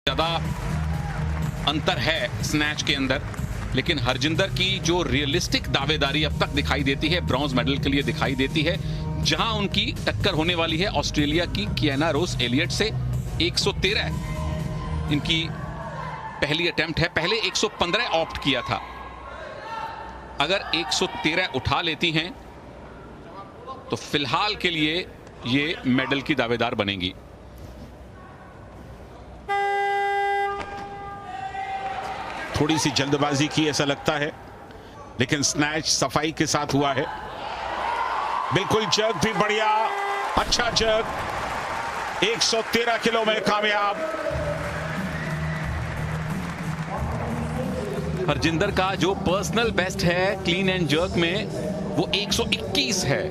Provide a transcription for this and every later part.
ज्यादा अंतर है स्नैच के अंदर, लेकिन हरजिंदर की जो रियलिस्टिक दावेदारी अब तक दिखाई देती है ब्रॉन्ज मेडल के लिए दिखाई देती है, जहां उनकी टक्कर होने वाली है ऑस्ट्रेलिया की कियाना रोज एलियट से। 113 इनकी पहली अटेम्प्ट है, पहले 115 ऑप्ट किया था। अगर 113 उठा लेती हैं तो फिलहाल के लिए ये मेडल की दावेदार बनेंगी। थोड़ी सी जल्दबाजी की ऐसा लगता है, लेकिन स्नैच सफाई के साथ हुआ है। बिल्कुल जर्क भी बढ़िया, अच्छा जर्क, 113 किलो में कामयाब। हरजिंदर का जो पर्सनल बेस्ट है क्लीन एंड जर्क में वो 121 है,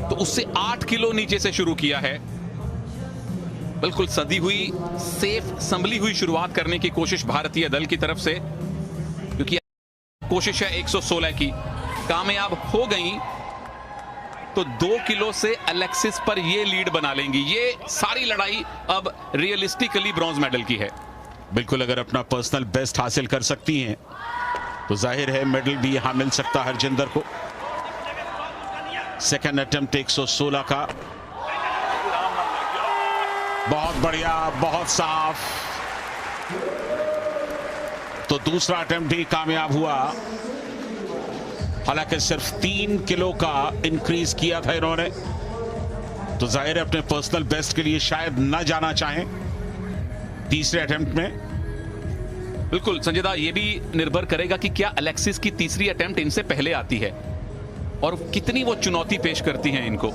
तो उससे 8 किलो नीचे से शुरू किया है। बिल्कुल सदी हुई, सेफ संभली हुई शुरुआत करने की कोशिश भारतीय दल की तरफ से, क्योंकि कोशिश है 116 की, कामयाब हो गई तो 2 किलो से अलेक्सिस पर ये लीड बना लेंगी। ये सारी लड़ाई अब रियलिस्टिकली ब्रॉन्ज मेडल की है। बिल्कुल, अगर अपना पर्सनल बेस्ट हासिल कर सकती हैं तो जाहिर है मेडल भी यहां मिल सकता है हरजिंदर को। सेकंड अटेम्प्ट 116 का, बहुत बढ़िया, बहुत साफ। तो दूसरा अटेम्प्ट भी कामयाब हुआ, हालांकि सिर्फ 3 किलो का इंक्रीज किया था इन्होंने, तो जाहिर है अपने पर्सनल बेस्ट के लिए शायद न जाना चाहें तीसरे अटेम्प्ट में। बिल्कुल संजयदा, ये भी निर्भर करेगा कि क्या अलेक्सिस की तीसरी अटेम्प्ट इनसे पहले आती है और कितनी वो चुनौती पेश करती हैं इनको,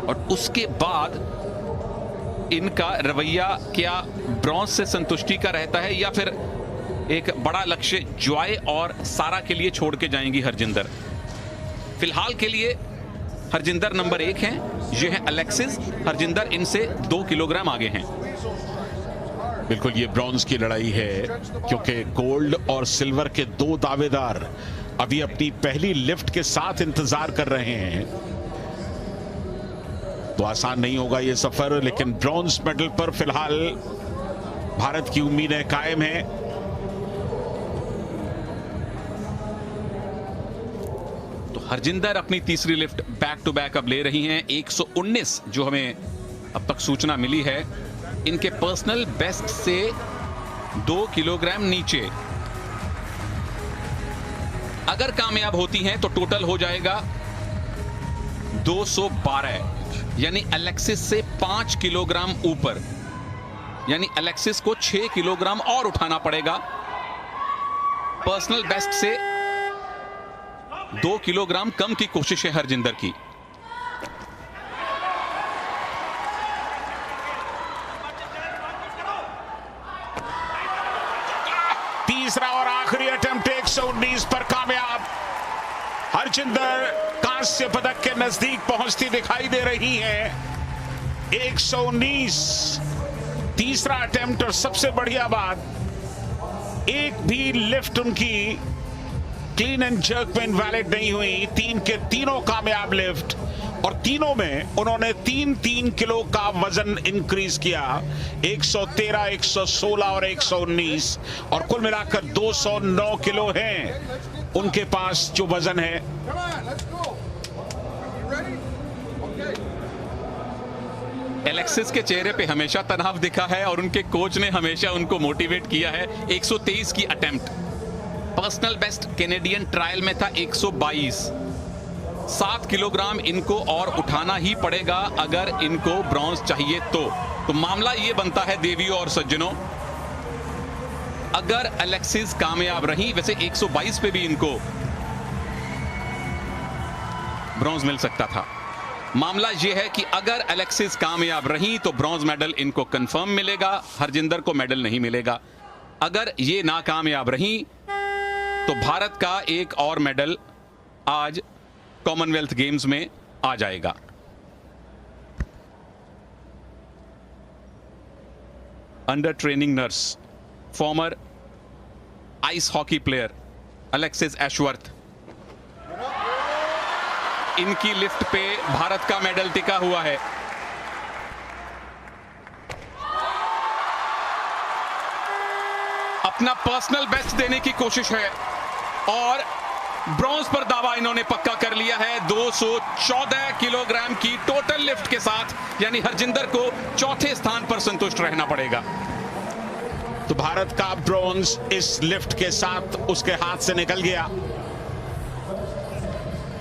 और उसके बाद इनका रवैया क्या ब्रॉन्ज से संतुष्टि का रहता है या फिर एक बड़ा लक्ष्य जॉय और सारा के लिए छोड़ के जाएंगी हरजिंदर। फिलहाल के लिए हरजिंदर नंबर 1 हैं, ये है अलेक्सिस। हरजिंदर इनसे 2 किलोग्राम आगे हैं। बिल्कुल, ये ब्रॉन्ज की लड़ाई है, क्योंकि गोल्ड और सिल्वर के 2 दावेदार अभी अपनी पहली लिफ्ट के साथ इंतजार कर रहे हैं। तो आसान नहीं होगा ये सफर, लेकिन ब्रॉन्ज मेडल पर फिलहाल भारत की उम्मीदें कायम हैं। तो हरजिंदर अपनी तीसरी लिफ्ट बैक टू बैक अब ले रही हैं। 119 जो हमें अब तक सूचना मिली है, इनके पर्सनल बेस्ट से 2 किलोग्राम नीचे। अगर कामयाब होती हैं तो टोटल हो जाएगा 212, यानी अलेक्सिस से 5 किलोग्राम ऊपर, यानी अलेक्सिस को 6 किलोग्राम और उठाना पड़ेगा। पर्सनल बेस्ट से 2 किलोग्राम कम की कोशिश है हरजिंदर की। तीसरा और आखिरी अटेम्प्ट 119 पर कामयाब। हरजिंदर कांस्य पदक के नजदीक पहुंचती दिखाई दे रही है। 119 तीसरा अटेम्प्ट, और सबसे बढ़िया बात, एक भी लिफ्ट उनकी क्लीन एंड जर्क में इनवैलिड नहीं हुई। 3 के तीनों कामयाब लिफ्ट, और तीनों में उन्होंने 3-3 किलो का वजन इंक्रीज किया। 113, 116 और 119, और कुल मिलाकर 209 किलो हैं उनके पास जो वजन है। एलेक्सिस के चेहरे पे हमेशा तनाव दिखा है और उनके कोच ने हमेशा उनको मोटिवेट किया है। 123 की attempt, personal best Canadian trial में था 122। 7 किलोग्राम इनको और उठाना ही पड़ेगा अगर इनको ब्रॉन्ज चाहिए तो मामला ये बनता है देवियों और सज्जनों, अगर अलेक्सिस कामयाब रही, वैसे 122 पे भी इनको ब्रॉन्ज मिल सकता था। मामला यह है कि अगर अलेक्सिस कामयाब रही तो ब्रॉन्ज मेडल इनको कंफर्म मिलेगा, हरजिंदर को मेडल नहीं मिलेगा। अगर ये नाकामयाब रही तो भारत का एक और मेडल आज कॉमनवेल्थ गेम्स में आ जाएगा। Under training nurse, farmer ice hockey player Alexis Ashworth, इनकी लिफ्ट पे भारत का मेडल टिका हुआ है। अपना पर्सनल बेस्ट देने की कोशिश है और ब्रॉन्ज पर दावा इन्होंने पक्का कर लिया है 214 किलोग्राम की टोटल लिफ्ट के साथ, यानी हरजिंदर को चौथे स्थान पर संतुष्ट रहना पड़ेगा। तो भारत का ब्रॉन्ज इस लिफ्ट के साथ उसके हाथ से निकल गया।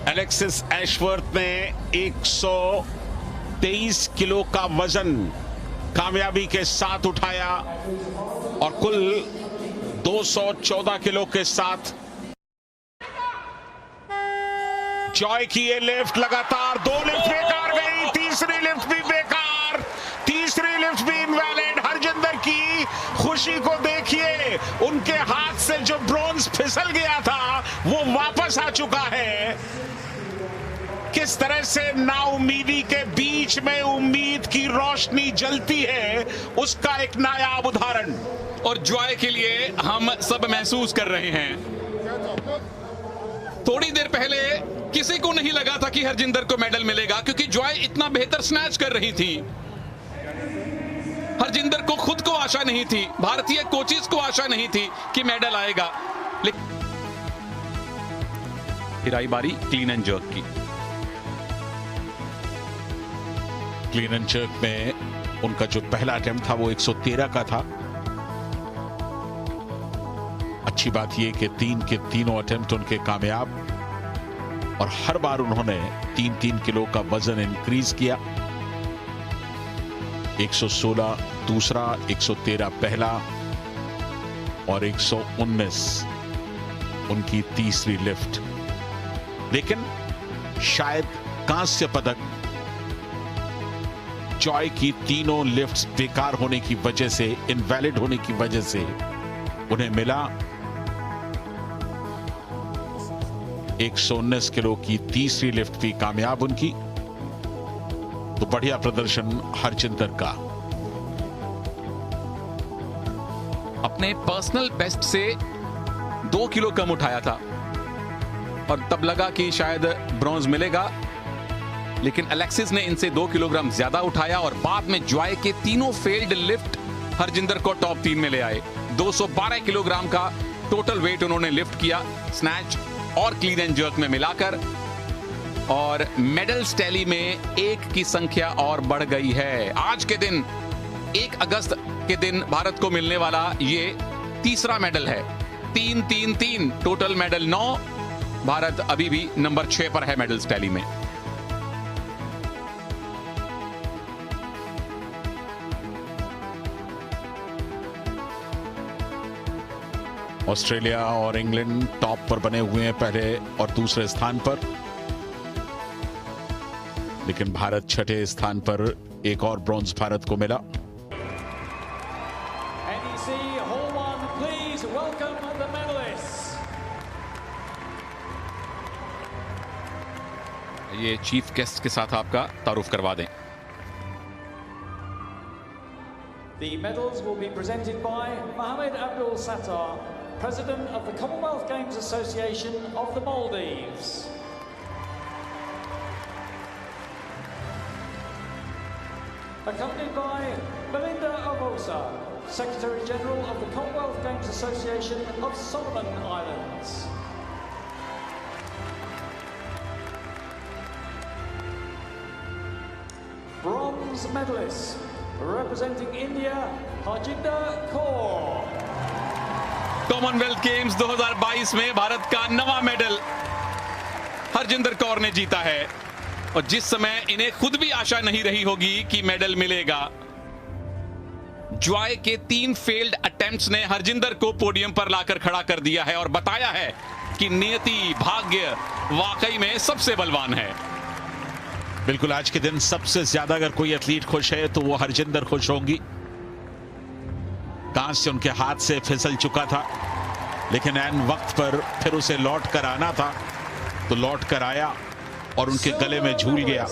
एलेक्सिस एशवर्थ ने 123 किलो का वजन कामयाबी के साथ उठाया और कुल 214 किलो के साथ जॉय की ये लिफ्ट लगातार 2 लिफ्ट बेकार गई, तीसरी लिफ्ट भी बेकार, तीसरी लिफ्ट भी इनवैलिड। हरजिंदर की खुशी को देखिए, उनके हाथ से जो ब्रॉन्ज फिसल गया था वो वापस आ चुका है। किस तरह से नाउमीदी के बीच में उम्मीद की रोशनी जलती है, उसका एक नायाब उदाहरण और जॉय के लिए हम सब महसूस कर रहे हैं। थोड़ी देर पहले किसी को नहीं लगा था कि हरजिंदर को मेडल मिलेगा, क्योंकि जॉय इतना बेहतर स्नैच कर रही थी। हरजिंदर को खुद को आशा नहीं थी, भारतीय कोचेस को आशा नहीं थी कि मेडल आएगा। लेकिन आई बारी क्लीन एंड जर्क की। क्लीन एंड जर्क में उनका जो पहला अटेम्प्ट था वो 113 का था। अच्छी बात यह कि 3 के तीनों अटेम्प्ट उनके कामयाब और हर बार उन्होंने 3-3 किलो का वजन इंक्रीज किया। 116 दूसरा, 113 पहला और 119 उनकी तीसरी लिफ्ट। लेकिन शायद कांस्य पदक जॉय की तीनों लिफ्ट्स बेकार होने की वजह से, इनवैलिड होने की वजह से उन्हें मिला। 119 किलो की तीसरी लिफ्ट भी कामयाब उनकी। तो बढ़िया प्रदर्शन हरजिंदर का। अपने पर्सनल बेस्ट से 2 किलो कम उठाया था और तब लगा कि शायद ब्रॉन्ज मिलेगा, लेकिन अलेक्सिस ने इनसे 2 किलोग्राम ज्यादा उठाया और बाद में जॉय के तीनों फेल्ड लिफ्ट हरजिंदर को टॉप 3 में ले आए। 212 किलोग्राम का टोटल वेट उन्होंने लिफ्ट किया स्नैच और क्लीन एंड जर्क में मिलाकर, और मेडल्स टैली में 1 की संख्या और बढ़ गई है। आज के दिन 1 अगस्त के दिन भारत को मिलने वाला ये तीसरा मेडल है। 3-3-3 टोटल मेडल 9। भारत अभी भी नंबर 6 पर है मेडल्स टैली में। ऑस्ट्रेलिया और इंग्लैंड टॉप पर बने हुए हैं पहले और दूसरे स्थान पर, लेकिन भारत 6ठे स्थान पर। एक और ब्रॉन्ज भारत को मिला। ये चीफ गेस्ट के साथ आपका तारुफ करवा दें। The medals will be presented by Mohammed Abdul Sattar, President of the Commonwealth Games Association of the Maldives. Accompanied by Melinda Obosa, Secretary General of the Commonwealth Games Association of Solomon Islands. Bronze medalist, representing India, Harjinder Kaur. Commonwealth games 2022 में भारत का नवा medal Harjinder Kaur ने जीता है, और जिस समय इन्हें खुद भी आशा नहीं रही होगी कि मेडल मिलेगा, जॉय के 3 फेल्ड अटेम्प्ट्स ने हरजिंदर को पोडियम पर लाकर खड़ा कर दिया है और बताया है कि नियति, भाग्य वाकई में सबसे बलवान है। बिल्कुल, आज के दिन सबसे ज्यादा अगर कोई एथलीट खुश है तो वो हरजिंदर खुश होंगी। कांस्य उनके हाथ से फिसल चुका था, लेकिन ऐन वक्त पर फिर उसे लौट कर आना था, तो लौट कर आया और उनके गले में झूल गया।